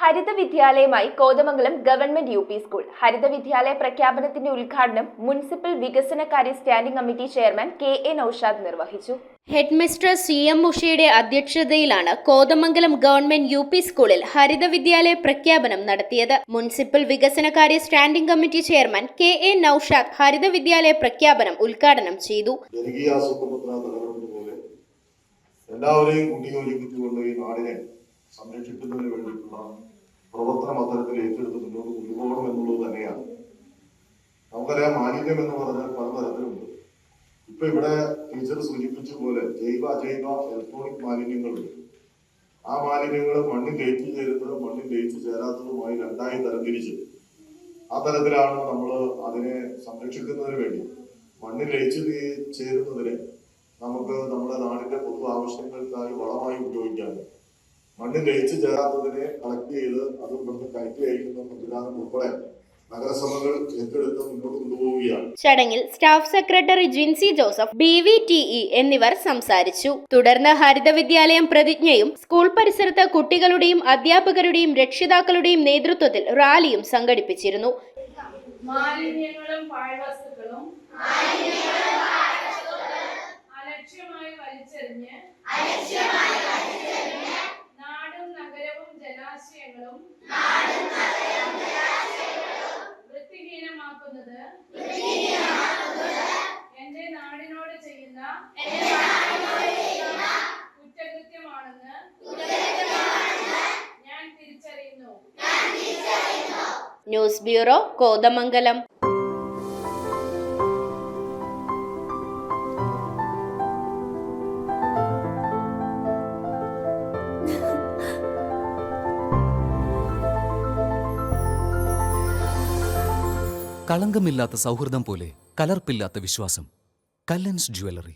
ഹരിത വിദ്യാലയമായി Kothamangalam government U P school. ഹരിത വിദ്യാലയ പ്രഖ്യാപനത്തിന്റെ ഉദ്ഘാടനം മുനിസിപ്പൽ വികസനകാര്യ standing committee chairman K A. Naushad നിർവഹിച്ചു. ഹെഡ്മിസ്ട്രസ് സി.എം. ഉഷയുടെ അധ്യക്ഷതയിലാണ് കോതമംഗലം ഗവൺമെന്റ് യു പി സ്കൂളിൽ ഹരിത വിദ്യാലയ പ്രഖ്യാപനം നടത്തിയത്. മുനിസിപ്പൽ വികസനകാര്യ standing committee chairman K A. Naushad ഹരിത വിദ്യാലയ പ്രഖ്യാപനം ഉദ്ഘാടനം ചെയ്തു. എല്ലാവരെയും കൂട്ടിയോജിപ്പിച്ചുകൊണ്ട് ഈ നാടിനെ സംരക്ഷിക്കുന്നതിന് വേണ്ടിയിട്ടുള്ള പ്രവർത്തനം അത്തരത്തിൽ ഏറ്റെടുത്ത് മുന്നോട്ട് കൊണ്ടുപോകണം എന്നുള്ളത് തന്നെയാണ്. നമുക്കറിയാം, മാലിന്യം എന്ന് പറഞ്ഞാൽ പലതരത്തിലുണ്ട്. ഇപ്പൊ ഇവിടെ ടീച്ചർ സൂചിപ്പിച്ച പോലെ ജൈവ അജൈവ ഇലക്ട്രോണിക് മാലിന്യങ്ങളുണ്ട്. ആ മാലിന്യങ്ങൾ മണ്ണിൽ ലയിച്ചു ചേരുന്നത് മണ്ണിൽ ലയിച്ചു ചേരാത്തതുമായി രണ്ടായി തരംതിരിച്ച് ആ തരത്തിലാണ് നമ്മൾ അതിനെ സംരക്ഷിക്കുന്നതിന് വേണ്ടി മണ്ണിൽ ലയിച്ചു ചേരുന്നതിന് നമുക്ക് നമ്മുടെ നാടിന്റെ പൊതു ആവശ്യങ്ങൾക്കായി വളമായി ഉപയോഗിക്കാൻ മണ്ണിൽ ലയിച്ചു ചേരാത്തതിനെ കളക്ട് ചെയ്ത് അത് ഇവിടുന്ന് കയറ്റി അയക്കുന്ന സംവിധാനം ഉൾപ്പെടെ നഗരസഭകൾ ഏറ്റെടുത്ത് മുന്നോട്ട് കൊണ്ടുപോവുകയാണ്. ചടങ്ങിൽ staff secretary Jincy Joseph, BVTE എന്നിവർ സംസാരിച്ചു. തുടർന്ന് ഹരിത വിദ്യാലയം പ്രതിജ്ഞയും സ്കൂൾ പരിസരത്ത് കുട്ടികളുടെയും അധ്യാപകരുടെയും രക്ഷിതാക്കളുടെയും നേതൃത്വത്തിൽ റാലിയും സംഘടിപ്പിച്ചിരുന്നു. മാലിന്യങ്ങളും പാഴ്വസ്തുക്കളും അലക്ഷ്യമായി വലിച്ചെറിഞ്ഞ് നാടും നഗരവും ജലാശയങ്ങളും വൃത്തിഹീനമാക്കുന്നത് എന്റെ നാടിനോട് ചെയ്യുന്ന കുറ്റകൃത്യമാണെന്ന് ഞാൻ തിരിച്ചറിയുന്നു. News bureau, Kothamangalam. കളങ്കമില്ലാത്ത സൗഹൃദം പോലെ കലർപ്പില്ലാത്ത വിശ്വാസം. കല്ലൻസ് ജ്വല്ലറി.